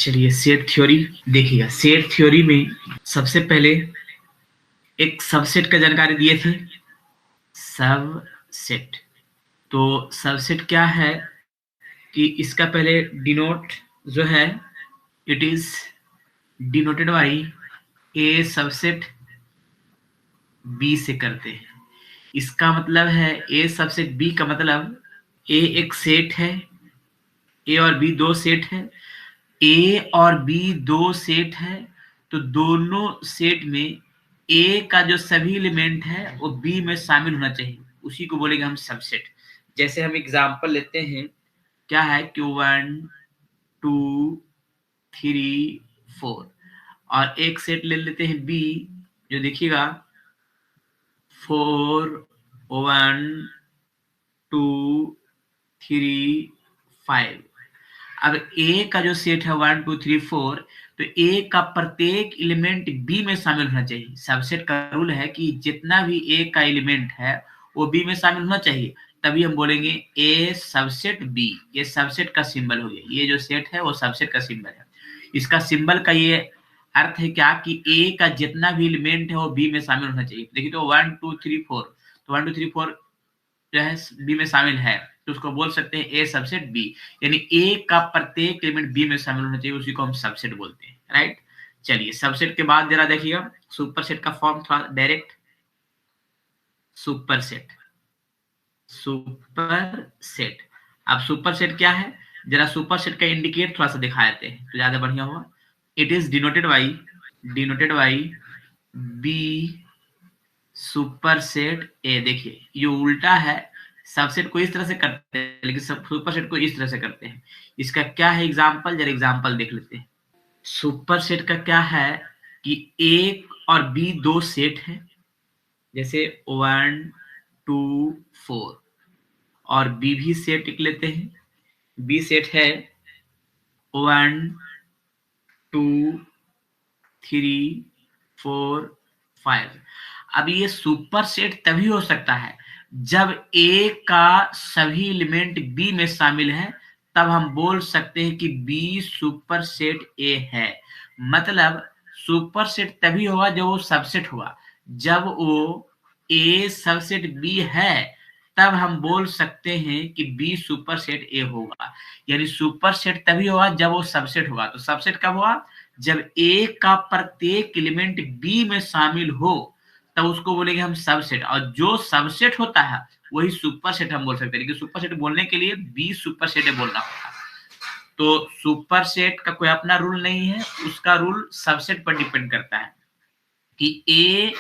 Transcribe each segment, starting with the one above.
चलिए set theory देखिएगा। Set theory में सबसे पहले एक सबसेट का जानकारी दिए थे। सबसेट, तो सबसेट क्या है कि इसका पहले डिनोट जो है it is denoted by A subset B से करते हैं। इसका मतलब है ए सबसेट बी का मतलब ए एक सेट है, ए और बी दो सेट है, ए और बी दो सेट है, तो दोनों सेट में ए का जो सभी एलिमेंट है वो बी में शामिल होना चाहिए, उसी को बोलेंगे हम सबसेट। जैसे हम एग्जांपल लेते हैं, क्या है कि 1 2 3 4, और एक सेट ले लेते हैं बी, जो देखिएगा 4 1 2 3 5। अब ए का जो सेट है 1 2 3 4, तो ए का प्रत्येक एलिमेंट बी में शामिल होना चाहिए। सबसेट का रूल है कि जितना भी ए का एलिमेंट है वो बी में शामिल होना चाहिए, तभी हम बोलेंगे ए सबसेट बी। ये सबसेट का सिंबल हो गया, ये जो सेट है वो सबसेट का सिंबल है। इसका सिंबल का ये अर्थ है क्या कि ए का जितना भी एलिमेंट है वो बी में शामिल होना चाहिए। देखिए तो 1 2 3 4, तो 1 2 3 4 जो है बी में शामिल है, तो उसको बोल सकते हैं ए सबसेट बी, यानी ए का प्रत्येक एलिमेंट बी में शामिल होना चाहिए, उसी को हम सबसेट बोलते हैं। राइट, चलिए सबसेट के बाद जरा देखिएगा सुपरसेट का फॉर्म थोड़ा डायरेक्ट। Superset, superset. अब सुपरसेट क्या है, जरा सुपरसेट का इंडिकेट थोड़ा सा दिखा देते हैं तो ज्यादा बढ़िया होगा। It is denoted by B superset A. देखिए ये उल्टा है, सबसेट को इस तरह से करते हैं लेकिन सुपरसेट को इस तरह से करते हैं। इसका क्या है एग्जांपल, जरा एग्जांपल देख लेते हैं। सुपरसेट का क्या है कि ए और बी दो सेट है, जैसे 1 2 4, और बी भी सेट लिख लेते हैं। बी सेट है 1 2 3 4 5। अब ये सुपर सेट तभी हो सकता है जब ए का सभी एलिमेंट बी में शामिल है, तब हम बोल सकते हैं कि बी सुपर सेट ए है। मतलब सुपर सेट तभी होगा जब वो सबसेट होगा, जब वो ए सबसेट बी है तब हम बोल सकते हैं कि बी सुपर सेट ए होगा। यानी सुपर सेट तभी होगा जब वो सबसेट होगा। तो सबसेट कब हुआ, जब ए का प्रत्येक एलिमेंट बी में शामिल हो, तब उसको बोलेंगे हम सबसेट। और जो सबसेट होता है वही सुपरसेट हम बोल सकते हैं, लेकिन सुपरसेट बोलने के लिए बी सुपरसेट बोलना होगा। तो सुपरसेट का कोई अपना रूल नहीं है, उसका रूल सबसेट पर डिपेंड करता है कि ए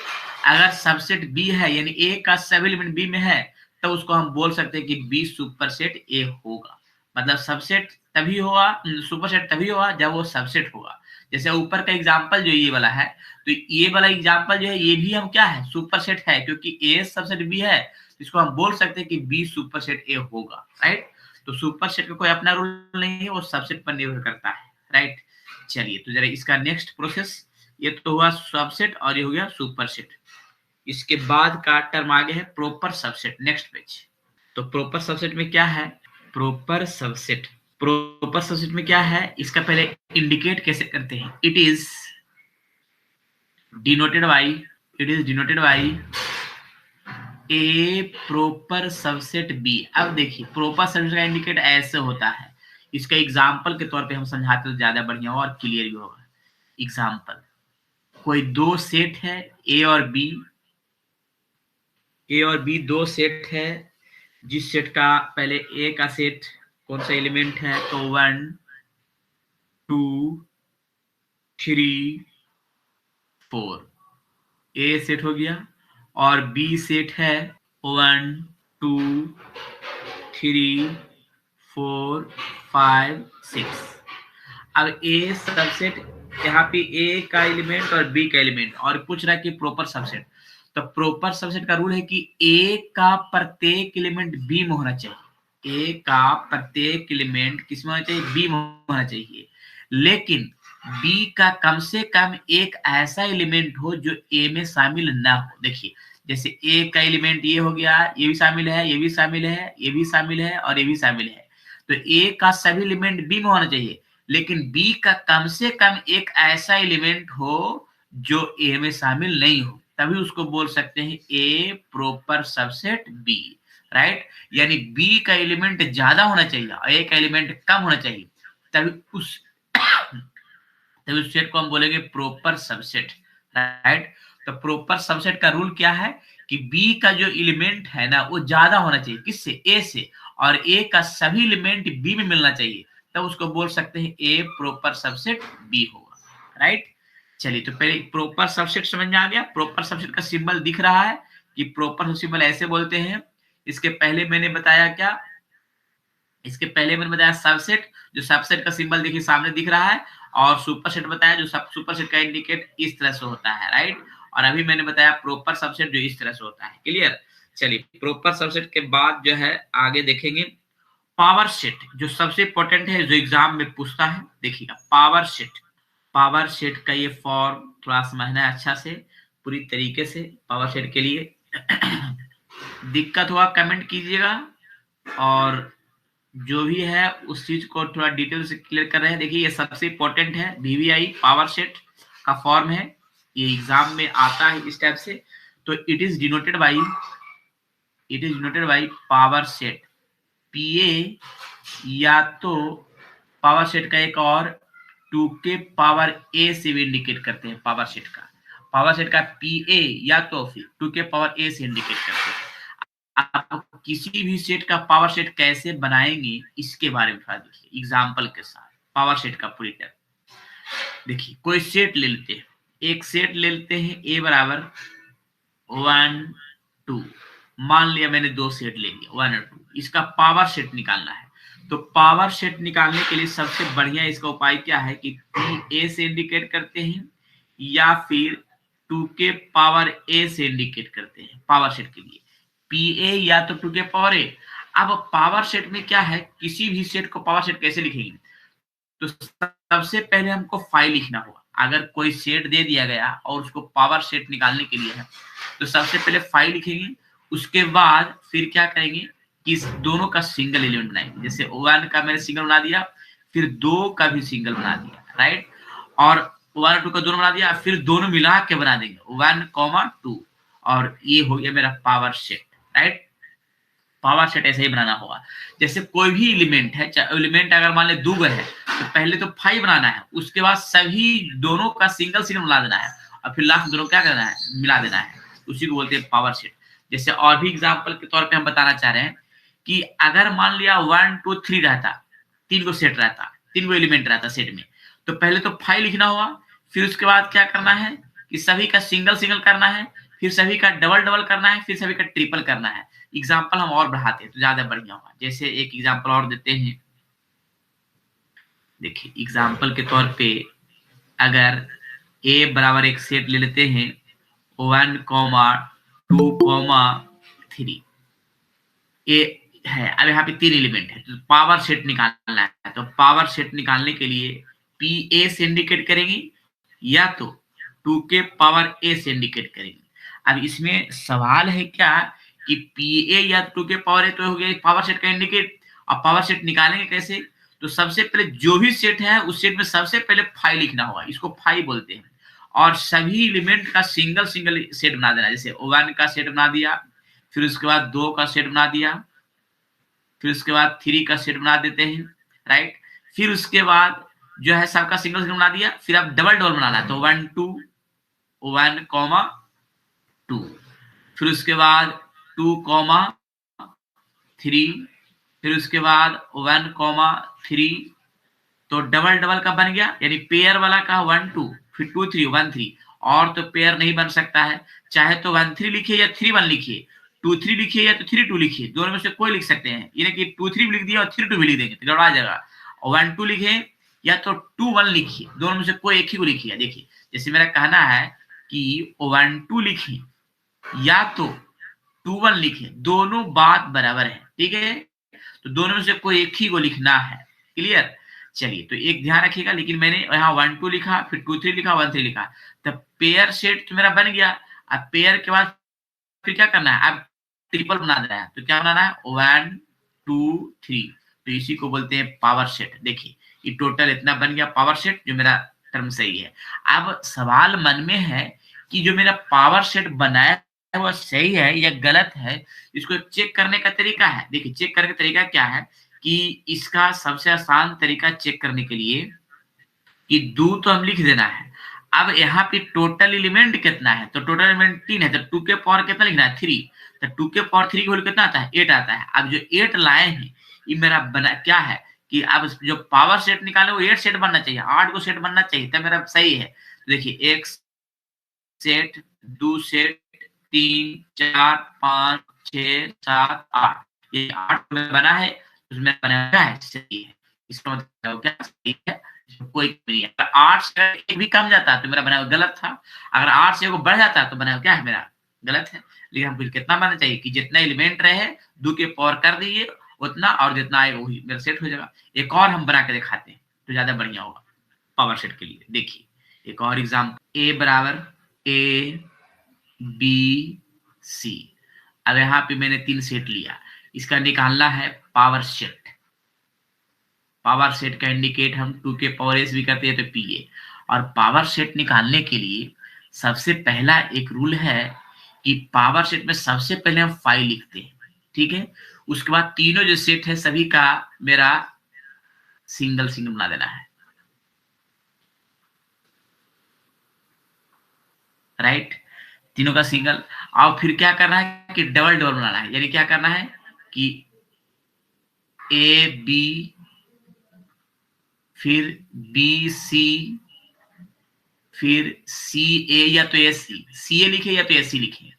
अगर सबसेट बी है, यानी ए का सभी एलिमेंट बी में है, तो उसको हम बोल सकते हैं कि बी सुपरसेट ए होगा। मतलब सबसेट तभी होगा, सुपरसेट तभी होगा जब वो सबसेट होगा। जैसे ऊपर का एग्जांपल जो ये वाला है, तो ये वाला एग्जांपल जो है ये भी हम क्या है, सुपरसेट है, क्योंकि ए सबसेट बी है, इसको हम बोल सकते हैं कि बी सुपरसेट ए होगा। राइट, तो सुपरसेट का कोई अपना रूल नहीं है, वो सबसेट पर निर्भर करता है। राइट, चलिए तो जरा इसका नेक्स्ट प्रोसेस, ये तो हुआ सबसेट और ये हो गया सुपरसेट। इसके बाद का टर्म आगे है प्रॉपर सबसेट। Next page. तो प्रॉपर सबसेट में क्या है, प्रॉपर सबसेट, प्रॉपर सबसेट में क्या है, इसका पहले इंडिकेट कैसे करते हैं। It is denoted by A proper subset B. अब देखिए प्रॉपर सबसेट का इंडिकेट ऐसे होता है, इसका एग्जांपल के तौर पे हम समझाते तो ज्यादा बढ़िया होगा और क्लियर भी होगा। एग्जांपल, कोई दो सेट है ए और बी, ए और बी दो सेट है, जिस सेट का पहले ए का सेट कौन सा एलिमेंट है, तो 1 2 3 4, ए सेट हो गया, और बी सेट है 1 2 3 4 5 6। अब ए सबसेट, यहाँ पे ए का एलिमेंट और बी का एलिमेंट, और पूछ रहा है कि प्रॉपर सबसेट। तो प्रॉपर सबसेट का रूल है कि ए का प्रत्येक एलिमेंट बी में होना चाहिए। ए का प्रत्येक एलिमेंट किस में होना चाहिए, बी में होना चाहिए, लेकिन बी का कम से कम एक ऐसा एलिमेंट हो जो ए में शामिल ना हो। देखिए जैसे ए का एलिमेंट ये हो गया, ये भी शामिल है, ये भी शामिल है, ये भी शामिल है और ये भी शामिल है, तो ए का सभी एलिमेंट बी में होना चाहिए, लेकिन बी का कम से कम एक ऐसा एलिमेंट हो जो ए में शामिल नहीं हो, तभी उसको बोल सकते हैं ए प्रॉपर सबसेट बी, राइट। यानी बी का एलिमेंट ज्यादा होना चाहिए और ए का एलिमेंट कम होना चाहिए, तभी उस तभी उस सेट को हम बोलेंगे प्रॉपर सबसेट, राइट। तो प्रॉपर सबसेट का रूल क्या है कि बी का जो एलिमेंट है ना वो ज्यादा होना चाहिए किससे, ए से, और ए का सभी एलिमेंट बी में मिलना चाहिए, तब उसको बोल सकते हैं ए प्रॉपर सबसेट बी होगा, राइट। चलिए, तो पहले प्रॉपर सबसेट समझ में आ गया। प्रॉपर सबसेट का सिंबल दिख रहा है कि प्रॉपर सिंबल ऐसे बोलते हैं। इसके पहले मैंने बताया क्या, इसके पहले मैंने बताया सबसेट, जो सबसेट का सिंबल देखिए सामने दिख रहा है, और सुपरसेट बताया जो सब सुपरसेट का इंडिकेट इस तरह से होता है, राइट। और अभी मैंने बताया प्रॉपर सबसेट जो इस तरह से होता है, क्लियर। चलिए, प्रॉपर सबसेट के बाद जो है आगे देखेंगे पावर सेट, जो सबसे इंपॉर्टेंट है, जो एग्जाम में पूछता है। देखिएगा पावर सेट, पावर सेट का ये फॉर्म थोड़ा समझना है अच्छा से पूरी तरीके से। पावर सेट के लिए दिक्कत हुआ कमेंट कीजिएगा, और जो भी है उस चीज को थोड़ा डिटेल से क्लियर कर रहे हैं। देखिए ये सबसे इंपॉर्टेंट है, वीवीआई पावर सेट का फॉर्म है, ये एग्जाम में आता है इस टाइप से। तो it is denoted by power set, PA, या तो पावर सेट का एक और 2 के पावर ए से भी इंडिकेट करते हैं। पावर सेट का पीए या तो फिर 2 के पावर ए से इंडिकेट करते हैं। आप किसी भी सेट का पावर सेट कैसे बनाएंगे इसके बारे में थोड़ा देखिए एग्जाम्पल के साथ। पावर सेट का पूरी तरह देखिए, कोई सेट ले लेते हैं, एक सेट ले लेते हैं ए बराबर 1 2, मान लिया मैंने दो सेट ले लिया 1 और 2, इसका पावर सेट निकालना है। तो पावर सेट निकालने के लिए सबसे बढ़िया इसका उपाय क्या है कि पी ए से इंडिकेट करते हैं या फिर 2 के पावर ए से इंडिकेट करते हैं पावर सेट के लिए, पी ए या तो 2 के पावर ए। अब पावर सेट में क्या है, किसी भी सेट को पावर सेट कैसे लिखेंगे, तो सबसे पहले हमको फाइल लिखना होगा। अगर कोई सेट दे दिया गया और उसको पावर सेट निकालने के लिए है, तो सबसे पहले फाइल लिखेंगे, उसके बाद फिर क्या करेंगे कि इस दोनों का सिंगल एलिमेंट बनाएंगे। जैसे 1 का मैंने सिंगल बना दिया, फिर 2 का भी सिंगल बना दिया, राइट। और 1 और 2 का दोनों बना दिया, फिर दोनों मिला के बना देंगे 1, 2, और ये हो गया मेरा power set, right. Power set ऐसे ही बनाना होगा। जैसे कोई भी एलिमेंट है, एलिमेंट अगर मान ले 2 है तो पहले तो 5 बनाना है, उसके बाद सभी दोनों का सिंगल सिंगल मिला देना है, और फिर लास्ट दोनों क्या करना है, मिला देना है। उसी को बोलते हैं पावर सेट। जैसे और भी एग्जांपल के तौर पे हम बताना चाह रहे हैं कि अगर मान लिया 1 2 3 रहता, 3 को सेट रहता, 3 को एलिमेंट रहता सेट में, तो पहले तो 5 लिखना होगा, फिर उसके बाद क्या करना है कि सभी का सिंगल सिंगल करना है, फिर सभी का डबल डबल करना है, फिर सभी का ट्रिपल करना है। एग्जाम्पल हम और बढ़ाते हैं तो ज्यादा बढ़िया होगा। जैसे एक एग्जाम्पल और देते हैं, देखिए एग्जाम्पल के तौर पे अगर ए बराबर एक सेट ले लेते हैं 1, 2, 3, ए है। अब यहाँ पे 3 एलिमेंट है, तो पावर सेट निकालना है। तो पावर सेट निकालने के लिए पी ए से इंडिकेट करेंगे या तो 2 के पावर ए से इंडिकेट करेंगे। अब इसमें सवाल है क्या कि पी ए या 2 के पावर ए तो हो गया पावर सेट का इंडिकेट, और पावर सेट निकालेंगे कैसे, तो सबसे पहले जो भी सेट है उस सेट में सबसे पहले 5 लिखना होगा, इसको 5 बोलते हैं, और सभी एलिमेंट का सिंगल सिंगल सेट बना देना। जैसे 1 का सेट बना दिया, फिर उसके बाद 2 का सेट बना दिया, फिर उसके बाद 3 का सेट बना देते हैं, राइट। फिर उसके बाद जो है सबका सिंगल सिंगल बना दिया, फिर अब डबल डबल बनाना है, तो 1 2 1, 2, फिर उसके बाद 2, 3, फिर उसके बाद 1, 3, तो डबल डबल का बन गया, यानी पेयर वाला का 1 2, फिर 2 3 1 3, और तो पेयर नहीं बन सकता है, चाहे तो 1 3 लिखिए या 3 1 लिखिए, 2 3 लिखिए या तो 3 2 लिखिए, दोनों में से कोई लिख सकते हैं। यानी कि 2 3 भी लिख दिया और 3 2 भी लिख देंगे तो गड़बड़ा जाएगा। 1 2 लिखे या तो 2 1 लिखिए, दोनों में से कोई एक ही को लिखिए। देखिए जैसे मेरा कहना है कि 1 2 लिखे या तो 2 1 लिखे, दोनों बात बराबर है, ठीक है। तो दोनों में से कोई एक ही को लिखना है, क्लियर। चलिए, तो एक ध्यान रखिएगा, लेकिन मैंने यहाँ 1 2 लिखा, फिर 2 3 लिखा, 1 3 लिखा, तब पेयर सेट तो मेरा बन गया। अब पेयर के बाद फिर क्या करना है, अब ट्रिपल बना देना है, तो क्या बनाना है 1 2 3, तो इसी को बोलते हैं पावर सेट। देखिए ये टोटल इतना बन गया पावर सेट, जो मेरा टर्म सही है। अब सवाल मन में है कि जो मेरा पावर सेट बनाया है वो सही है या गलत है, इसको चेक करने का तरीका है। देखिए चेक करने का तरीका क्या है कि इसका सबसे आसान तरीका चेक करने के लिए कि 2 तो हम लिख देना है। अब यहाँ पे टोटल एलिमेंट कितना है, तो टोटल एलिमेंट 3 है, तो 2 के पावर कितना लिखना है 3, तो 2 के पावर 3 की वैल्यू कितना आता है 8 आता है। अब जो 8 लाए हैं ये मेरा बना क्या है कि अब जो पावर सेट निकाले वो 8 सेट बनना चाहिए, 8 को सेट बनना चाहिए, तब मेरा सही है। तो देखिए 1 सेट, 2 सेट, 3 4 5 6 7 8, ये 8 में बना है, उसमें बना क्या है सही है। इसका मतलब क्या सही है, कोई नहीं है। अगर 8 से एक भी कम जाता है तो मेरा बना हुआ गलत था, अगर 8 से वो बढ़ जाता है तो बना हुआ क्या है मेरा गलत है। लेकिन हमको कितना बनना चाहिए कि जितना एलिमेंट रहे 2 के पावर कर दीजिए उतना, और जितना आएगा वही मेरा सेट हो जाएगा। एक और हम बना के दिखाते हैं तो ज्यादा बढ़िया होगा पावर सेट के लिए। देखिए एक और एग्जाम्पल, ए बराबर ए बी सी। अब यहाँ पे मैंने 3 सेट लिया, इसका निकालना है पावर सेट। पावर सेट का इंडिकेट हम 2 के पावर एस भी करते हैं तो पीए। और पावर सेट निकालने के लिए सबसे पहला एक रूल है कि पावर सेट में सबसे पहले हम 5 लिखते हैं, ठीक है। उसके बाद तीनों जो सेट है सभी का मेरा सिंगल सिंगल बना देना है, राइट, तीनों का सिंगल। और फिर क्या करना है कि डबल डबल बनाना है, यानी क्या करना है कि ए बी फिर बी सी फिर सी ए या तो एस सी ए लिखे या तो एस सी लिखे,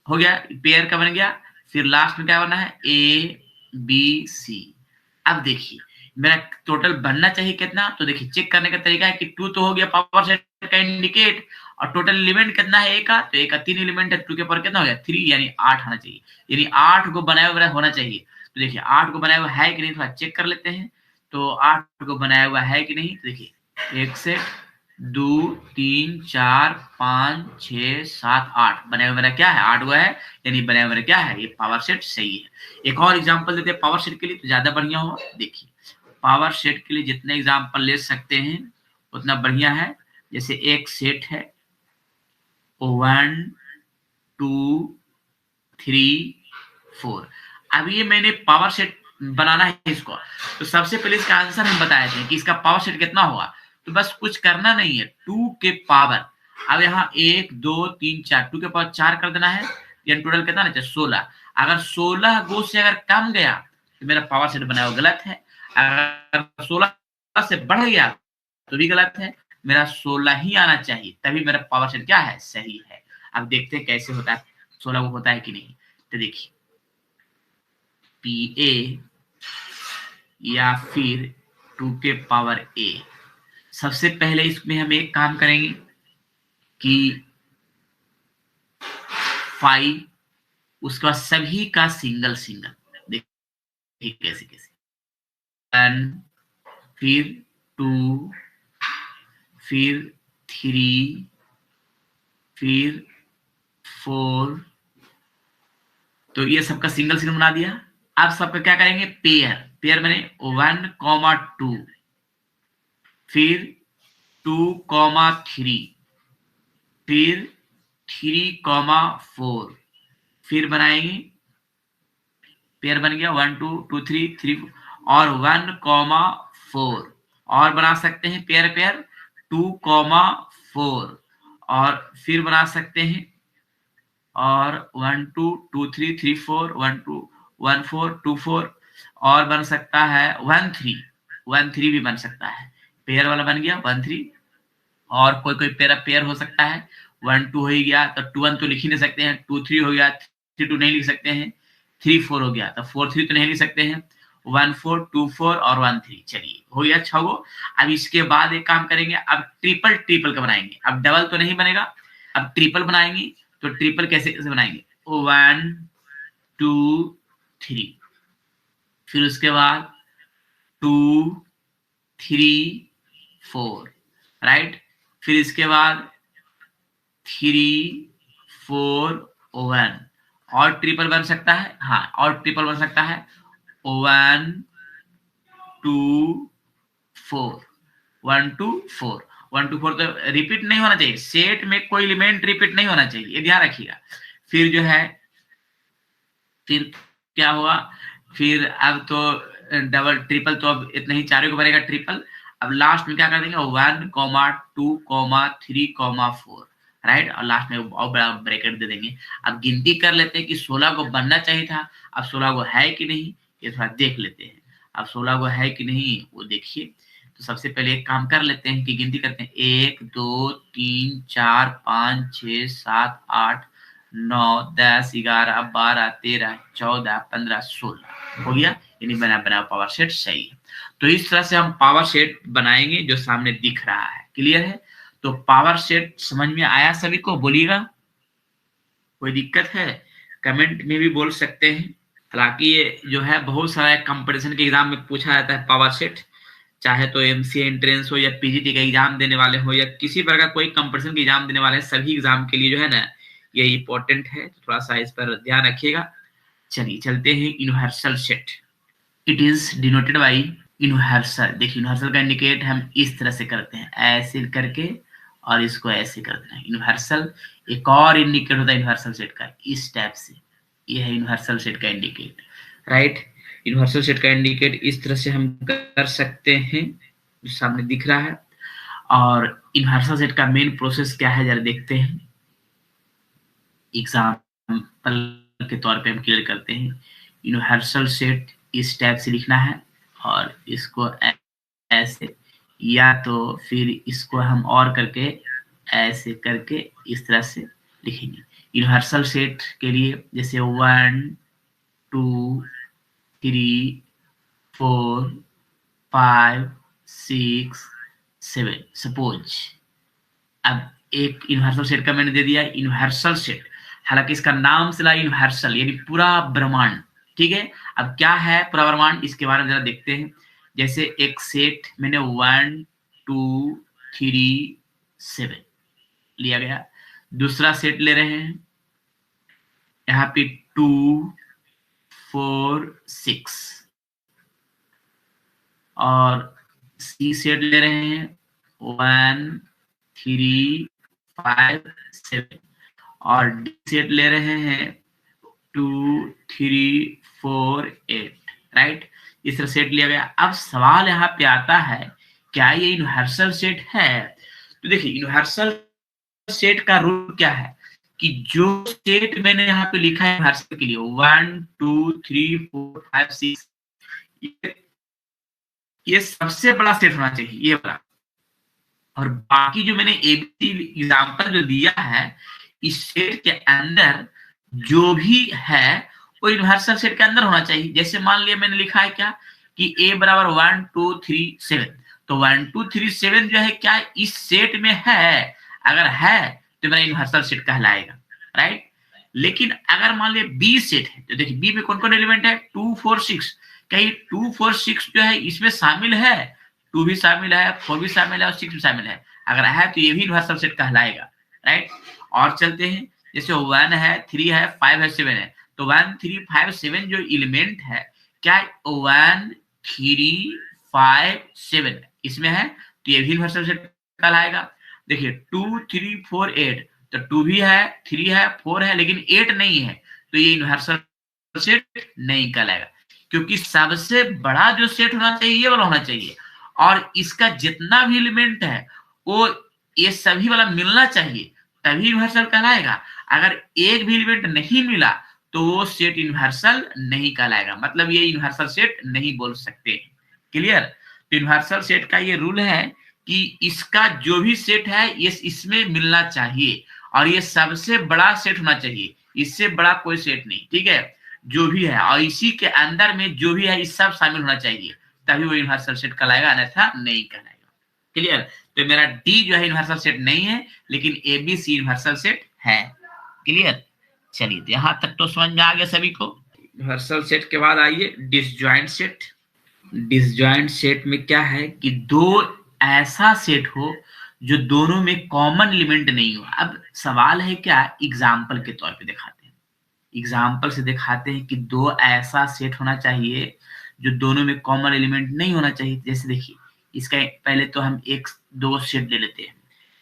हो गया पेयर का बन गया। फिर लास्ट में क्या बनना है ए बी सी। अब देखिए मेरा टोटल बनना चाहिए कितना, तो देखिए चेक करने का तरीका है कि 2 तो हो गया पावर सेट का इंडिकेट, और टोटल एलिमेंट कितना है ए का, तो ए का 3 एलिमेंट है, 2 के पावर कितना हो गया 3, यानी 8 आना चाहिए, यानी 8 को बनाया हुआ होना चाहिए। तो देखिए 8 को बनाया हुआ है कि नहीं थोड़ा चेक कर लेते हैं। तो 8 को बनाया हुआ है कि नहीं, तो देखिए 1 सेट 2 3 4 5 6 7 8 बनाया हुआ मेरा क्या है 8 हुआ है, यानी बनाया हुआ मेरा क्या है ये पावर सेट सही है। एक और एग्जांपल देते हैं पावर सेट के लिए तो ज्यादा बढ़िया होगा। देखिए पावर सेट के लिए जितने एग्जांपल ले सकते हैं उतना बढ़िया है। जैसे एक सेट है 1 2 3 4, अब ये मैंने पावर सेट बनाना है इसको, तो सबसे पहले इसका आंसर हम बताए थे कि इसका पावर सेट कितना होगा, तो बस कुछ करना नहीं है 2 के पावर, अब यहाँ 1 2 3 4 2 के पावर 4 कर देना है, यानी टोटल कितना ना 16। अगर 16 गो से अगर कम गया तो मेरा पावर सेट बनाया हुआ गलत है, अगर 16 से बढ़ गया तो भी गलत है, मेरा 16 ही आना चाहिए, तभी मेरा पावर सेट क्या है सही है। अब देखते हैं कैसे होता है, 16 को होता है कि नहीं। तो देखिए पी ए या फिर 2 के पावर ए, सबसे पहले इसमें हम एक काम करेंगे कि 5, उसके बाद सभी का सिंगल सिंगल, देखिए कैसे कैसे 1 फिर 2 फिर 3 फिर 4, तो ये सबका सिंगल सिंगल बना दिया। अब सबका क्या करेंगे पेयर, पेयर बने 1,2 फिर 2,3 फिर 3,4, फिर बनाएंगे पेयर बन गया 1 2 2 3 3 और 1,4, और बना सकते हैं पेयर पेयर 2,4, और फिर बना सकते हैं और 1 2 2 3 3 4 1 2 1 4 2 4, और बन सकता है 1 3 भी बन सकता है, पेयर वाला बन गया 1 3। और कोई कोई पेयर पेयर हो सकता है 1 2 हो ही गया तो 2 1 तो लिख ही नहीं सकते हैं, 2 3 हो गया 3 2 नहीं लिख सकते हैं, 3 4 हो गया तो 4 3 तो नहीं लिख सकते हैं, 1 4 2 4 और 1 3, चलिए हो गया 6 गो। अब इसके बाद एक काम करेंगे, अब ट्रिपल ट्रिपल का बनाएंगे, अब डबल तो नहीं बनेगा, अब ट्रिपल बनाएंगे। तो ट्रिपल कैसे कैसे बनाएंगे 1 2 3, फिर उसके बाद 2 3 4, राइट, फिर इसके बाद 3 4 1, और ट्रिपल बन सकता है, हाँ और ट्रिपल बन सकता है 1 2 4, 1 2 4, 1 2 4 तो रिपीट नहीं होना चाहिए, सेट में कोई एलिमेंट रिपीट नहीं होना चाहिए, ये ध्यान रखिएगा। फिर जो है, फिर क्या हुआ, फिर अब तो डबल ट्रिपल तो अब इतना ही चारों को भरेगा ट्रिपल। अब लास्ट में क्या कर देंगे, 1 2 3 4, राइट, और लास्ट में और बड़ा ब्रैकेट दे देंगे। अब गिनती कर लेते हैं कि 16 को बनना चाहिए था, अब 16 को है कि नहीं ये थोड़ा देख लेते हैं। अब 16 को है कि नहीं वो देखिए। तो सबसे पहले एक काम कर लेते हैं कि गिनती करते हैं, 1 2 3 4 5 6 7 8 9 10 11 12 13 14 15 16 हो गया, यानी बना बना पावर सेट सही है। तो इस तरह से हम पावर सेट बनाएंगे जो सामने दिख रहा है। क्लियर है? तो पावर सेट समझ में आया सभी को? बोलिएगा, कोई दिक्कत है? कमेंट में भी बोल सकते हैं। हालांकि ये जो है बहुत सारा कंपटीशन के एग्जाम में पूछा जाता है पावर सेट, चाहे तो एमसीए एंट्रेंस हो या पीजीटी का एग्जाम देने वाले हो या किसी प्रकार कोई कंपटीशन का एग्जाम देने वाले हैं, सभी एग्जाम के लिए जो है ना ये इंपॉर्टेंट है, तो थोड़ा सा इस पर ध्यान रखिएगा। चलिए चलते हैं universal set. It is denoted by universal. देखिए यूनिवर्सल का इंडिकेट हम इस तरह से करते हैं, ऐसे करके और इसको ऐसे करते हैं यूनिवर्सल। एक और इंडिकेट होता है यूनिवर्सल सेट का इस टाइप से, ये है यूनिवर्सल सेट का इंडिकेट, राइट। यूनिवर्सल सेट का इंडिकेट इस तरह से हम कर सकते हैं जो सामने दिख रहा है। और यूनिवर्सल सेट का मेन प्रोसेस क्या है जरा देखते हैं, एग्जाम्पल के तौर पे हम क्लियर करते हैं। यूनिवर्सल सेट इस टाइप से लिखना है और इसको ऐसे, या तो फिर इसको हम और करके ऐसे करके इस तरह से लिखेंगे। यूनिवर्सल सेट के लिए जैसे 1 2 3 4 5 6 7 सपोज। अब एक यूनिवर्सल सेट का मैंने दे दिया यूनिवर्सल सेट, हालांकि इसका नाम से ला यूनिवर्सल यानी पूरा ब्रह्मांड, ठीक है। अब क्या है पूरा ब्रह्मांड, इसके बारे में जरा देखते हैं। जैसे एक सेट मैंने 1 2 3 7 लिया गया, दूसरा सेट ले रहे हैं यहाँ पे 2 4 6, और सी सेट ले रहे हैं 1 3 5 7, और डी सेट ले रहे हैं 2 3 4 8, राइट। इस तरह सेट लिया गया। अब सवाल यहाँ पे आता है क्या ये यूनिवर्सल सेट है? तो देखिए यूनिवर्सल सेट का रूल क्या है कि जो सेट मैंने यहाँ पे लिखा है यूनिवर्सल के लिए 1 2 3 4 5 6, ये सबसे बड़ा सेट होना चाहिए, ये वाला। और बाकी जो मैंने एबीसी एग्जांपल जो दिया है, इस सेट के अंदर जो भी है वो यूनिवर्सल सेट के अंदर होना चाहिए। जैसे मान लिया मैंने लिखा है क्या कि a बराबर 1 2 3 7, तो 1 2 3 7 जो है क्या इस सेट में है, अगर है तो मेरा यूनिवर्सल सेट कहलाएगा, राइट। लेकिन अगर मान लिया बी सेट है, तो देखिए बी में कौन कौन एलिमेंट है 2 4 6, कहीं 2 4 6 जो है इसमें शामिल है, 2 भी शामिल है 4 भी शामिल है और 6 भी शामिल है, अगर है तो ये भी यूनिवर्सल सेट कहलाएगा, राइट। और चलते हैं, जैसे 1 है 3 है 5 है 7 है, तो 1 3 5 7 जो एलिमेंट है क्या 1 3 5 7 इसमें है, तो ये भी यूनिवर्सल सेट कहलाएगा। देखिए 2 3 4 8, तो 2 भी है 3 है 4 है लेकिन 8 नहीं है, तो ये यूनिवर्सल सेट नहीं कहलाएगा, क्योंकि सबसे बड़ा जो सेट होना चाहिए ये वाला होना चाहिए, और इसका जितना भी एलिमेंट है वो ये सभी वाला मिलना चाहिए, तभी यूनिवर्सल कहलाएगा। अगर एक भी एलिमेंट नहीं मिला तो वो सेट यूनिवर्सल नहीं कहलाएगा, मतलब ये यूनिवर्सल सेट नहीं बोल सकते। क्लियर? तो यूनिवर्सल सेट का ये रूल है कि इसका जो भी सेट है ये इसमें मिलना चाहिए, और ये सबसे बड़ा सेट होना चाहिए, इससे बड़ा कोई सेट नहीं, ठीक है। जो भी है और इसी के अंदर में जो भी है इस सब शामिल होना चाहिए, तभी वो यूनिवर्सल सेट कहलाएगा, अन्यथा नहीं कहलाएगा। क्लियर? तो मेरा डी जो है यूनिवर्सल सेट नहीं है, लेकिन एबीसी यूनिवर्सल सेट है। क्लियर? चलिए यहां तक तो समझ में आ गया सभी को। यूनिवर्सल सेट के बाद आइए डिसजॉइंट सेट। डिसजॉइंट सेट में क्या है कि दो ऐसा सेट हो जो दोनों में कॉमन एलिमेंट नहीं हो। अब सवाल है क्या, एग्जाम्पल के तौर पे दिखाते हैं, एग्जाम्पल से दिखाते हैं कि दो ऐसा सेट होना चाहिए जो दोनों में कॉमन एलिमेंट नहीं होना चाहिए। जैसे देखिए इसका पहले तो हम एक दो सेट ले लेते हैं।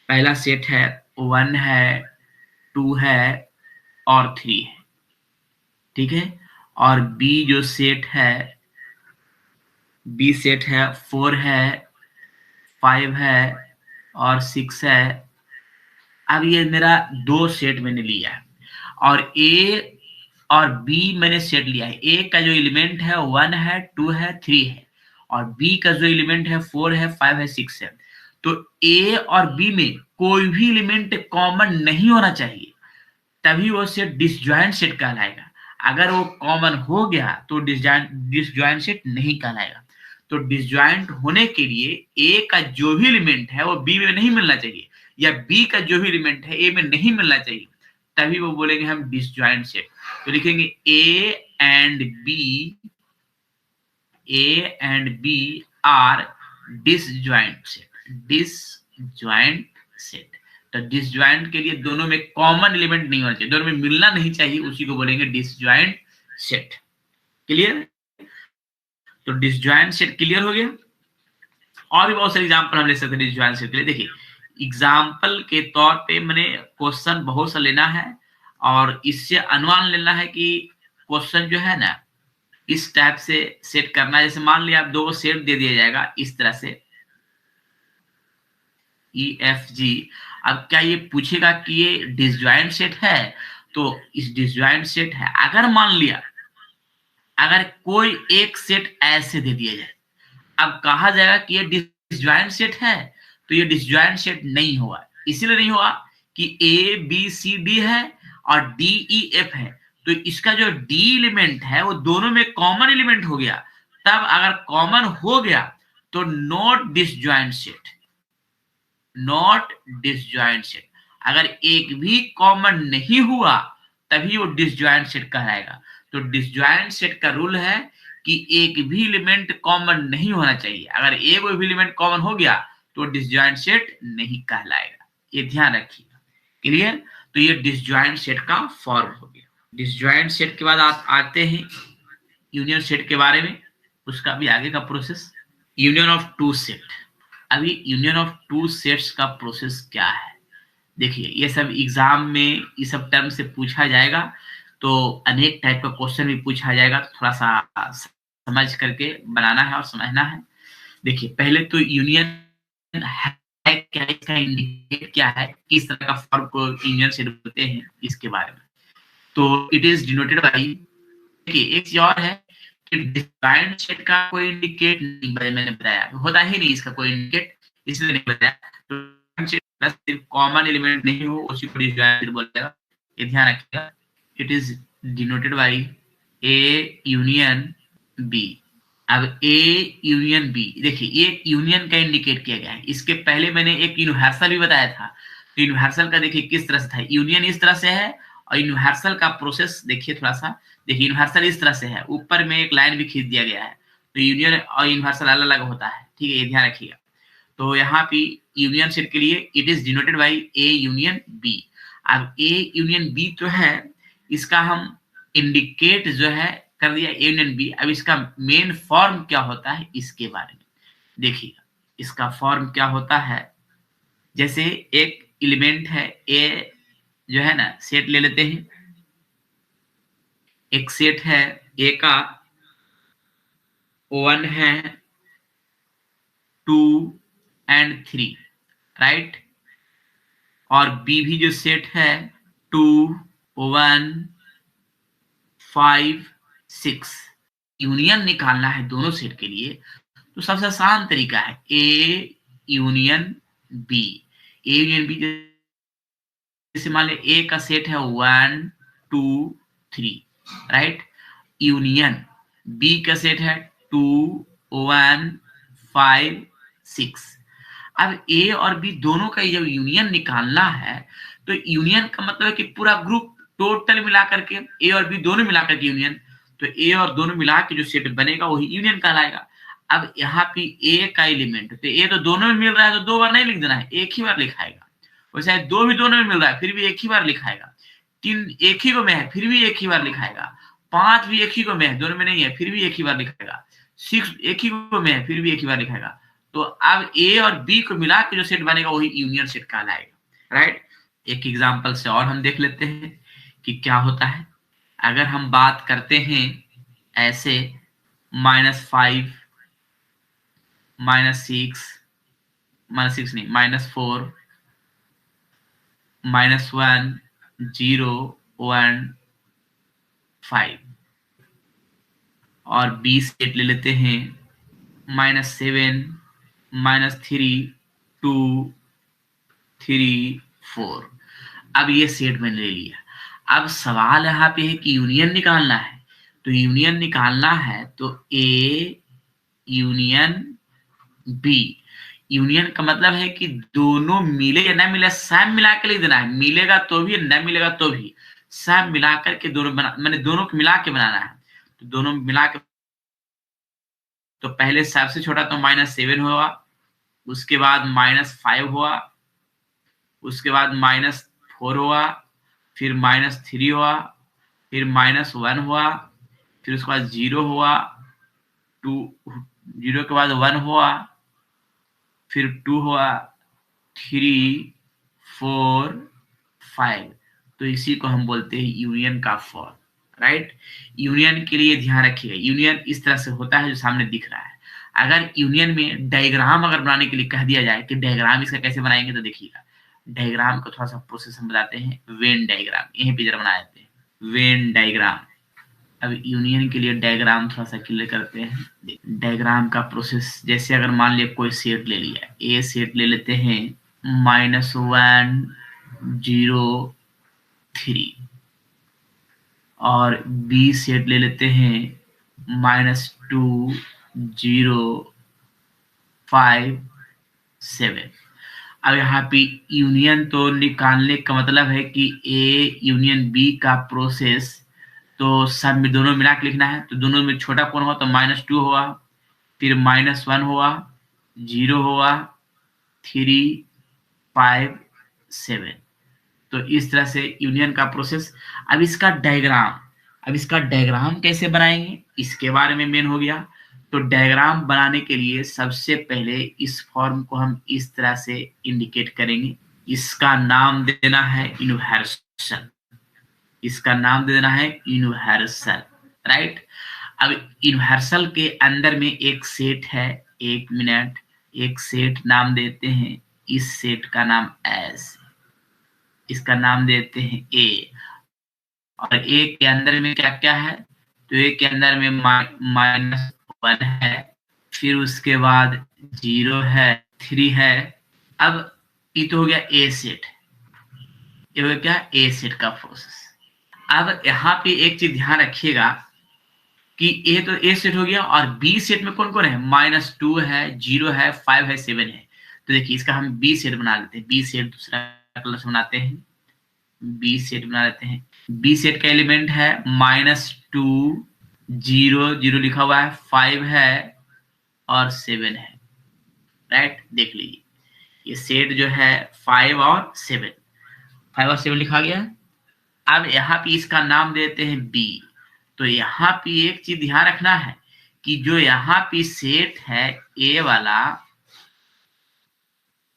पहला सेट है 1 है, 2 है और 3 है, ठीक है। और बी जो सेट है, बी सेट है 4 है, 5 है और 6 है। अब ये मेरा दो सेट मैंने लिया है और ए और बी मैंने सेट लिया है। ए का जो एलिमेंट है 1 है, 2 है, 3 है और बी का जो एलिमेंट है 4 है, 5 है, 6 है। तो ए और बी में कोई भी एलिमेंट कॉमन नहीं होना चाहिए, तभी वो सेट डिसजॉइंट सेट कहलाएगा। अगर वो कॉमन हो गया तो डिसजॉइंट सेट नहीं कहलाएगा। तो डिसजॉइंट होने के लिए ए का जो भी एलिमेंट है वो बी में नहीं मिलना चाहिए, या बी का जो भी एलिमेंट है ए में नहीं मिलना चाहिए, तभी वो बोलेंगे हम डिसजॉइंट सेट। तो लिखेंगे A and B are disjoint set, disjoint set. तो डिसजॉइंट के लिए दोनों में कॉमन एलिमेंट नहीं होना चाहिए, दोनों में मिलना नहीं चाहिए, उसी को बोलेंगे डिसजॉइंट सेट। क्लियर? तो डिसजॉइंट सेट क्लियर हो गया। और भी बहुत सारे एग्जांपल हम ले सकते हैं डिसजॉइंट सेट के लिए। देखिए, एग्जांपल के तौर पे मैंने क्वेश्चन बहुत सा लेना है और इससे अनुमान लेना है कि क्वेश्चन जो है ना इस टाइप से सेट करना है। जैसे मान लिया आप दो सेट दे दिया जाएगा इस तरह से EFG। अब क्या ये पूछेगा कि ये डिसजॉइंट सेट है? तो इस डिसजॉइंट सेट है। अगर मान लिया अगर कोई एक सेट ऐसे दे दिया जाए, अब कहा जाएगा कि ये डिसजॉइंट सेट है, तो ये डिसजॉइंट सेट नहीं होगा। इसीलिए नहीं होगा कि ABCD है और DEF है, तो इसका जो D एलिमेंट है वो दोनों में कॉमन एलिमेंट हो गया। तब अगर कॉमन हो गया तो not disjoint set, not disjoint set. अगर एक भी कॉमन नहीं हुआ तभी वो डिसजॉइंट सेट कहलाएगा। तो डिसजॉइंट सेट का रूल है कि एक भी एलिमेंट कॉमन नहीं होना चाहिए। अगर एक भी एलिमेंट कॉमन हो गया तो डिसजॉइंट सेट नहीं कहलाएगा, ये ध्यान रखिएगा। क्लियर? तो ये डिसजॉइंट सेट का फॉर्म हो गया। डिसजॉइंट सेट के बाद आप आते हैं यूनियन सेट के बारे में, उसका भी आगे का process. Union of two set. अभी यूनियन ऑफ टू सेट्स का प्रोसेस क्या है? देखिए, ये सब एग्जाम में ये सब टर्म से पूछा जाएगा, तो अनेक टाइप का क्वेश्चन भी पूछा जाएगा, तो थोड़ा सा समझ करके बनाना है और समझना है। देखिए, पहले तो यूनियन है क्या, इसका इंडिकेट क्या है, किस तरह का फॉर्म को यूनियन सेट बोलते हैं, इसके बारे में। तो इट इज डिनोटेड बाय, देखिए एक चीज और है कि डिसजॉइंट सेट का कोई इंडिकेट नहीं, मैंने बताया होता ही नहीं इसका कोई इंडिकेट, इसलिए नहीं बताया। तो सिर्फ कॉमन एलिमेंट नहीं हो उसी को डिसजॉइंट सेट बोलेगा, ये ध्यान रखिएगा। It is denoted by A union B. अब ए यूनियन बी, देखिए ये यूनियन का इंडिकेट किया गया है। इसके पहले मैंने एक यूनिवर्सल भी बताया था, तो यूनिवर्सल का देखिए किस तरह से था। यूनियन इस तरह से है और यूनिवर्सल का प्रोसेस देखिए थोड़ा सा। देखिए यूनिवर्सल इस तरह से है, ऊपर में एक लाइन भी खींच दिया गया है, तो यूनियन और यूनिवर्सल अलग अलग होता है, ठीक है, ये ध्यान रखिएगा। तो यहाँ पे यूनियन सेट के लिए it is denoted by A union B. अब ए यूनियन बी तो है, इसका हम इंडिकेट जो है कर दिया ए यूनियन बी। अब इसका मेन फॉर्म क्या होता है इसके बारे में देखिएगा। इसका फॉर्म क्या होता है, जैसे एक एलिमेंट है ए जो है ना, सेट ले लेते हैं, एक सेट है ए का 1 है, 2 एंड 3, राइट। और बी भी जो सेट है 2, 1, 5, 6। यूनियन निकालना है दोनों सेट के लिए, तो सबसे आसान तरीका है A union B. A union B, जैसे मान लिया ए का सेट है 1, 2, 3, राइट। यूनियन बी का सेट है 2, 1, 5, 6। अब ए और बी दोनों का जब यूनियन निकालना है, तो यूनियन का मतलब है कि पूरा ग्रुप टोटल मिला करके, ए और बी दोनों मिला करके यूनियन, तो ए और दोनों मिला के जो सेट बनेगा वही यूनियन कहलाएगा। अब यहाँ पे ए का एलिमेंट, तो ए तो दोनों में मिल रहा है तो दो बार नहीं लिख देना है, एक ही बार लिखाएगा। वैसे दो भी दोनों में मिल रहा है फिर भी एक ही बार लिखाएगा। 3 एक ही को में है फिर भी एक ही बार लिखाएगा। 5 भी एक ही को में है, दोनों में नहीं है, फिर भी एक ही बार लिखाएगा। 6 एक ही को में है फिर भी एक ही बार लिखाएगा। तो अब ए और बी को मिला के जो सेट बनेगा वही यूनियन सेट कहलाएगा, राइट। एक एग्जांपल से और हम देख लेते हैं कि क्या होता है। अगर हम बात करते हैं ऐसे -5 -6 नहीं -4 -1 0 1 5 और बी सेट ले लेते हैं -7 -3 2 3 4। अब ये सेट मैंने ले लिया। अब सवाल यहाँ पे है कि यूनियन निकालना है। तो यूनियन निकालना है तो ए यूनियन बी। यूनियन का मतलब है कि दोनों मिले या ना मिले, सम मिला के लिख देना है। मिलेगा तो भी, न मिलेगा तो भी, सम मिला करके दोनों बना, मैंने दोनों को मिला के बनाना है। तो दोनों मिला के, तो पहले सबसे छोटा तो -7 हुआ, उसके बाद -5 हुआ, उसके बाद -4 हुआ, फिर -3 हुआ, फिर -1 हुआ, फिर उसके बाद 0 हुआ, 2 0 के बाद 1 हुआ, फिर 2 हुआ, 3 4 5। तो इसी को हम बोलते हैं यूनियन का फॉर्म, राइट। यूनियन के लिए ध्यान रखिएगा, यूनियन इस तरह से होता है जो सामने दिख रहा है। अगर यूनियन में डायग्राम अगर बनाने के लिए कह दिया जाए कि डायग्राम इसका कैसे बनाएंगे, तो देखिएगा डायग्राम का थोड़ा सा प्रोसेस हम बताते हैं। वेन डायग्राम यहीं पे जरा बना देते हैं, वेन डायग्राम। अब यूनियन के लिए डायग्राम थोड़ा सा क्लियर करते हैं। डायग्राम का प्रोसेस, जैसे अगर मान लिया कोई सेट ले लिया, ए सेट ले लेते हैं -1 0 3 और बी सेट ले लेते हैं -2 0 5 7। अब यहाँ पे यूनियन तो निकालने का मतलब है कि ए यूनियन बी का प्रोसेस तो सब में दोनों मिला के लिखना है। तो दोनों में छोटा कौन हुआ, तो -2 हुआ, फिर -1 हुआ, 0 हुआ, 3 5 7। तो इस तरह से यूनियन का प्रोसेस। अब इसका डायग्राम कैसे बनाएंगे, इसके बारे में मेन हो गया। तो डायग्राम बनाने के लिए सबसे पहले इस फॉर्म को हम इस तरह से इंडिकेट करेंगे। इसका नाम देना है यूनिवर्सल, इसका नाम दे देना है यूनिवर्सल, राइट। अब यूनिवर्सल के अंदर में एक सेट है, एक मिनट, एक सेट नाम देते हैं, इस सेट का नाम एस, इसका नाम देते हैं ए। और ए के अंदर में क्या क्या है, तो ए के अंदर में -1 है, फिर उसके बाद 0 है, 3 है। अब ये तो हो गया ए सेट, ये हो गया क्या, ए सेट का प्रोसेस। अब यहाँ पे एक चीज ध्यान रखिएगा कि ए तो ए सेट हो गया, और बी सेट में कौन कौन है, -2 है, 0 है, 5 है, 7 है। तो देखिए इसका हम बी सेट बना लेते हैं। बी सेट दूसरा कलर से बनाते हैं, बी सेट बना लेते हैं। बी सेट का एलिमेंट है -2 0 0 लिखा हुआ है, 5 है और 7 है, राइट। देख लीजिए ये सेट जो है 5 और 7 लिखा गया। अब यहाँ पे इसका नाम देते हैं बी। तो यहाँ पे एक चीज ध्यान रखना है कि जो यहाँ पे सेट है ए वाला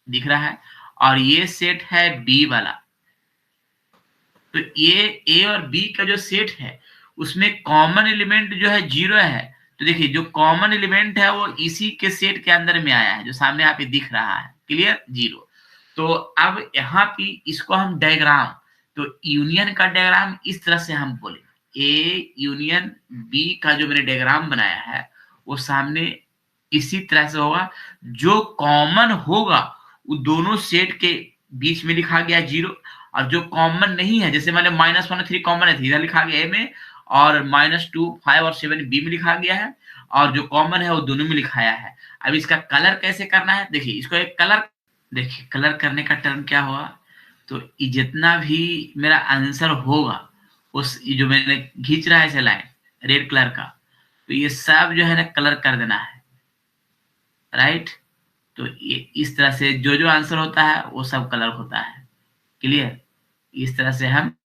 दिख रहा है, और ये सेट है बी वाला। तो ये ए और बी का जो सेट है उसमें कॉमन एलिमेंट जो है 0 है। तो देखिए जो कॉमन एलिमेंट है वो इसी के सेट के अंदर में आया है, जो सामने यहाँ पे दिख रहा है, क्लियर, 0। तो अब यहाँ पे इसको हम डायग्राम, तो यूनियन का डायग्राम इस तरह से हम बोले, ए यूनियन बी का जो मैंने डायग्राम बनाया है वो सामने इसी तरह से होगा। जो कॉमन होगा वो दोनों सेट के बीच में लिखा गया 0, और जो कॉमन नहीं है, जैसे मैंने -1 और 3 कॉमन है, इधर लिखा गया ए में, और -2 5 और 7 बी में लिखा गया है, और जो कॉमन है वो दोनों में लिखाया है। अब इसका कलर कैसे करना है, देखिए इसको एक कलर, देखिए कलर करने का टर्म क्या हुआ, तो जितना भी मेरा आंसर होगा उस जो मैंने खींच रहा है ऐसे लाइन रेड कलर का, तो ये सब जो है ना कलर कर देना है, राइट। तो ये इस तरह से जो जो आंसर होता है वो सब कलर होता है, क्लियर। इस तरह से हम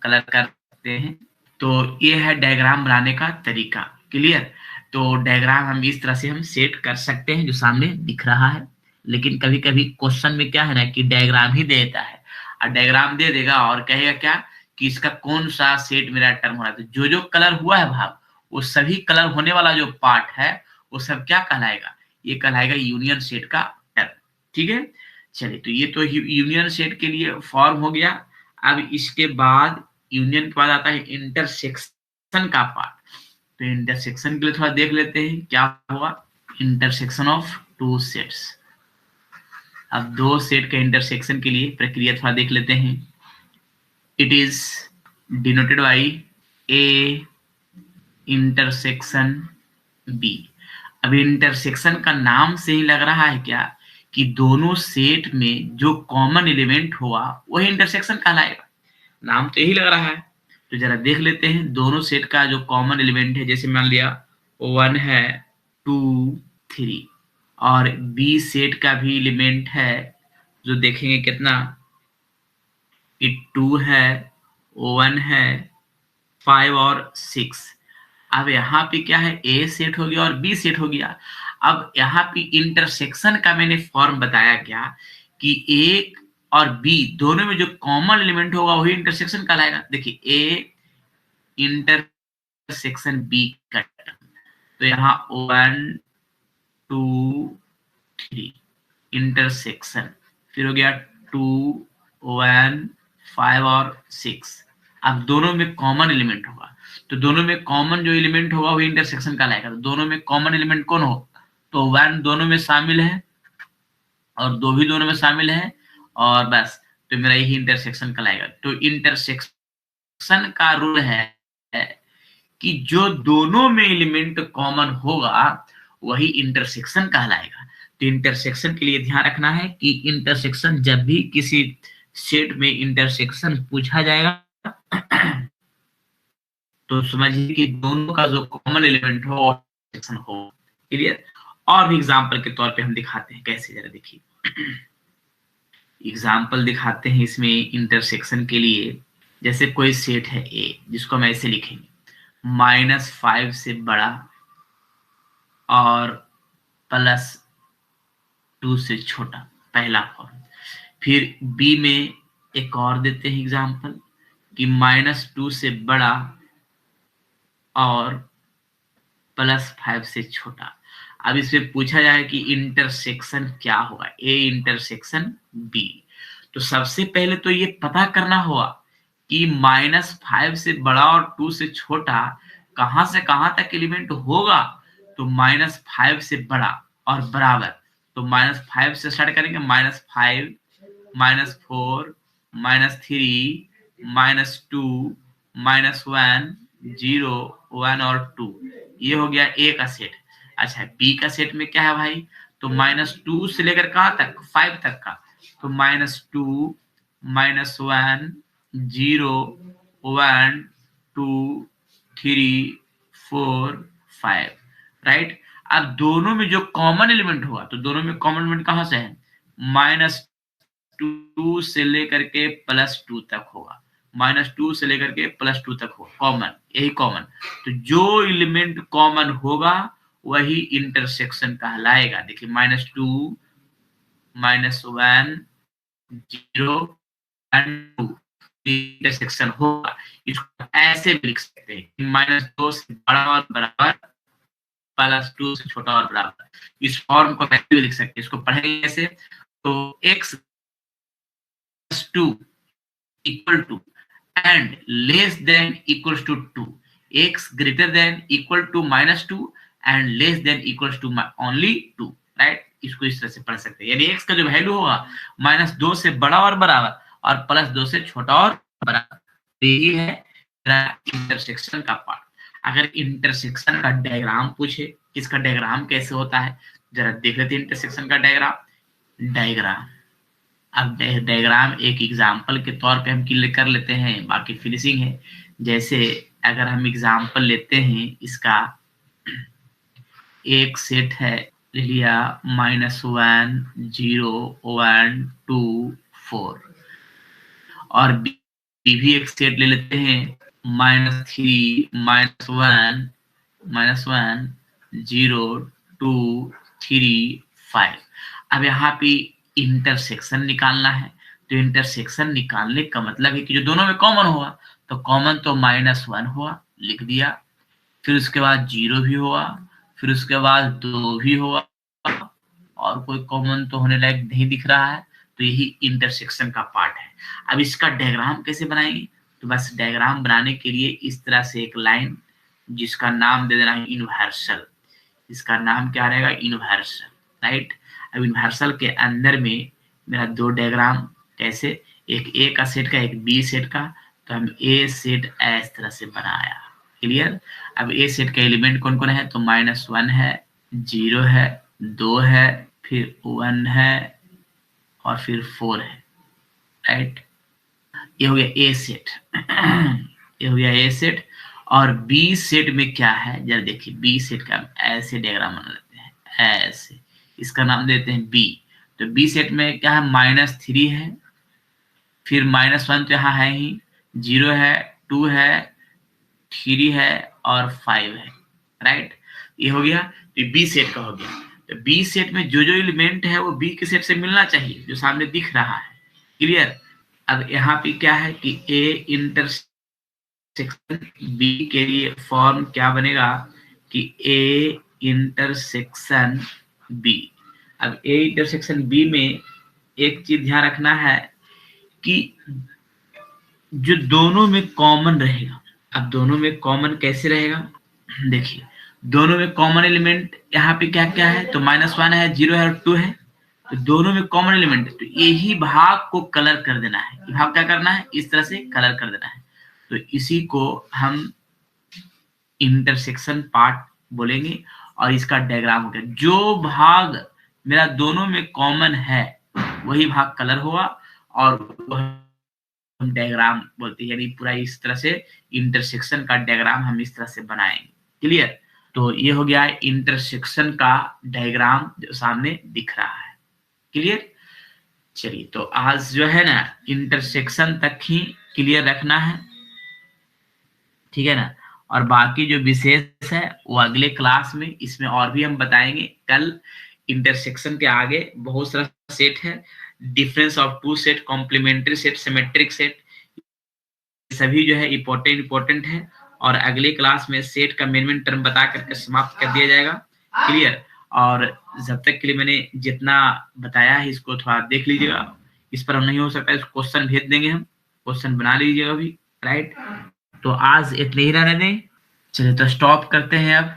कलर करते हैं। तो ये है डायग्राम बनाने का तरीका, क्लियर। तो डायग्राम हम इस तरह से हम सेट कर सकते हैं जो सामने दिख रहा है। लेकिन कभी कभी क्वेश्चन में क्या है ना कि डायग्राम ही देता है, और डायग्राम दे देगा और कहेगा क्या कि इसका कौन सा सेट मेरा टर्म हो रहा है। तो जो जो कलर हुआ है भाग, वो सभी कलर होने वाला जो पार्ट है वो सब क्या कहलाएगा, ये कहलाएगा यूनियन सेट का टर्म। ठीक है, चलिए तो ये तो यूनियन सेट के लिए फॉर्म हो गया। अब इसके बाद यूनियन के बाद आता है इंटरसेक्शन का पार्ट। तो इंटरसेक्शन के लिए थोड़ा देख लेते हैं क्या हुआ। इंटरसेक्शन ऑफ टू सेट्स, अब दो सेट के इंटरसेक्शन के लिए प्रक्रिया थोड़ा देख लेते हैं। It is denoted by A intersection B. अब इंटरसेक्शन का नाम से ही लग रहा है क्या कि दोनों सेट में जो कॉमन एलिमेंट हुआ वही इंटरसेक्शन कहलाएगा, नाम तो यही लग रहा है। तो जरा देख लेते हैं दोनों सेट का जो कॉमन एलिमेंट है, जैसे मान लिया 1 है 2 3, और बी सेट का भी एलिमेंट है जो देखेंगे कितना कि 2 है 1 है 5 और 6। अब यहाँ पे क्या है, ए सेट हो गया और बी सेट हो गया। अब यहाँ पे इंटरसेक्शन का मैंने फॉर्म बताया क्या कि एक और बी दोनों में जो कॉमन एलिमेंट होगा वही इंटरसेक्शन कहलाएगा। देखिए ए इंटरसेक्शन बी का टर्म, तो यहाँ 1 2 3 इंटरसेक्शन, फिर हो गया 2 1 5 और 6। अब दोनों में कॉमन एलिमेंट होगा, तो दोनों में कॉमन जो एलिमेंट होगा वो इंटरसेक्शन कहलाएगा। तो दोनों में कॉमन एलिमेंट कौन हो, तो 1 दोनों में शामिल है और 2 भी दोनों में शामिल है, और बस तो मेरा यही इंटरसेक्शन कहलाएगा। तो इंटरसेक्शन का रूल है कि जो दोनों में एलिमेंट कॉमन होगा वही इंटरसेक्शन कहलाएगा। तो इंटरसेक्शन के लिए ध्यान रखना है कि इंटरसेक्शन जब भी किसी सेट में इंटरसेक्शन पूछा जाएगा तो समझिए कि दोनों का जो कॉमन एलिमेंट हो इंटरसेक्शन हो। क्लियर। और भी एग्जांपल के तौर पे हम दिखाते हैं कैसे, जरा देखिए एग्जांपल दिखाते हैं इसमें इंटरसेक्शन के लिए। जैसे कोई सेट है ए जिसको हम ऐसे लिखेंगे -5 से बड़ा और +2 से छोटा, पहला फॉर्म। फिर बी में एक और देते हैं एग्जांपल कि -2 से बड़ा और +5 से छोटा। अब इसमें पूछा जाए कि इंटरसेक्शन क्या होगा, ए इंटरसेक्शन बी। तो सबसे पहले तो ये पता करना होगा कि -5 से बड़ा और 2 से छोटा कहां से कहां तक एलिमेंट होगा। तो -5 से बड़ा और बराबर, तो -5 से स्टार्ट करेंगे, -5 -4 -3 -2 -1 0 1 और 2, ये हो गया ए का सेट। अच्छा बी का सेट में क्या है भाई, तो -2 से लेकर कहां तक, 5 तक का, तो -2 -1 0 1 2 3 4 5, राइट। अब दोनों में जो कॉमन एलिमेंट होगा, तो दोनों में कॉमन एलिमेंट कहां से है, -2 से लेकर के +2 तक होगा, -2 से लेकर के +2 तक होगा कॉमन, यही कॉमन। तो जो एलिमेंट कॉमन होगा वही इंटरसेक्शन कहलाएगा। देखिए -2 -1 0 एंड 2 इंटरसेक्शन होगा। इसको ऐसे भी लिख सकते हैं -2 से बड़ा और बराबर +2 से छोटा और बराबर। इस फॉर्म को ऐसे भी लिख सकते हैं, इसको पढ़ेंगे कैसे, तो x +2 equal to and less than equals to 2, x greater than equal to -2 and less than equals to only 2, right. इसको इस तरह से पढ़ सकते हैं, यानी x का जो वैल्यू होगा -2 से बड़ा और बराबर और +2 से छोटा और बराबर। तो ये है इंटरसेक्शन का पार्ट। अगर इंटरसेक्शन का डायग्राम पूछे, इसका डायग्राम कैसे होता है, जरा देख लेते हैं इंटरसेक्शन का डायग्राम। अब डायग्राम एक एग्जाम्पल के तौर पे हम क्लियर कर लेते हैं, बाकी फिनिशिंग है। जैसे अगर हम एग्जाम्पल लेते हैं इसका, एक सेट है ले लिया -1 0 1 2 4, और बी भी एक सेट ले लेते हैं -3 -1 -1 0 2 3 5। अब यहाँ पे इंटरसेक्शन निकालना है, तो इंटरसेक्शन निकालने का मतलब है कि जो दोनों में कॉमन हुआ, तो कॉमन तो -1 हुआ, लिख दिया। फिर उसके बाद 0 भी हुआ, फिर उसके बाद 2 भी हुआ, और कोई कॉमन तो होने लायक नहीं दिख रहा है, तो यही इंटरसेक्शन का पार्ट है। अब इसका डायग्राम कैसे बनाएंगे? तो बस डायग्राम बनाने के लिए इस तरह से एक लाइन, जिसका नाम दे देना है यूनिवर्सल। इसका नाम क्या रहेगा? Universal, right. अब यूनिवर्सल के अंदर में मेरा दो डायग्राम, कैसे? एक ए का सेट का, एक बी सेट का। तो हम ए सेट इस तरह से बनाया, क्लियर। अब ए सेट का एलिमेंट कौन कौन है? तो -1 है, 0 है, 2 है, फिर 1 है, और फिर 4 है, राइट। ये हो गया ए सेट। ये हो गया ए सेट। और बी सेट में क्या है जरा देखिए, बी सेट का ऐसे डायग्राम बना लेते हैं, ऐसे। इसका नाम देते हैं बी। तो बी सेट में क्या है? -3 है, फिर -1 तो यहाँ है ही, 0 है, 2 है, 3 है, और 5 है, राइट। ये हो गया, तो बी सेट का हो गया। तो बी सेट में जो जो एलिमेंट है वो बी के सेट से मिलना चाहिए, जो सामने दिख रहा है, क्लियर। अब यहाँ पे क्या है कि ए इंटरसेक्शन बी के लिए फॉर्म क्या बनेगा कि ए इंटरसेक्शन बी। अब ए इंटरसेक्शन बी में एक चीज ध्यान रखना है कि जो दोनों में कॉमन रहेगा। अब दोनों में कॉमन कैसे रहेगा? देखिए, दोनों में कॉमन एलिमेंट यहाँ पे क्या क्या है? तो -1 है, 0 है, और 2 है। तो दोनों में कॉमन एलिमेंट है, तो यही भाग को कलर कर देना है। ये भाग क्या करना है? इस तरह से कलर कर देना है। तो इसी को हम इंटरसेक्शन पार्ट बोलेंगे, और इसका डायग्राम हो गया। जो भाग मेरा दोनों में कॉमन है वही भाग कलर हुआ, और हम डायग्राम बोलते हैं, यानी पूरा इस तरह से इंटरसेक्शन का डायग्राम हम इस तरह से बनाएंगे, क्लियर। तो ये हो गया इंटरसेक्शन का डायग्राम जो सामने दिख रहा है, क्लियर। चलिए, तो आज जो है ना इंटरसेक्शन तक ही क्लियर रखना है, ठीक है ना। और बाकी जो विशेष है वो अगले क्लास में, इसमें और भी हम बताएंगे। कल इंटरसेक्शन के आगे बहुत सारा सेट है, difference of two set, complementary set, symmetric set, सभी जो है इंपॉर्टेंट है। और अगले क्लास में सेट का मेन टर्म बता करके समाप्त कर दिया जाएगा, क्लियर। और जब तक के लिए मैंने जितना बताया है इसको थोड़ा देख लीजिएगा। इस पर हम नहीं हो सकता, क्वेश्चन भेज देंगे, हम क्वेश्चन बना लीजिएगा अभी, राइट। तो आज इतने ही रहने दें। चलिए, तो स्टॉप करते हैं अब।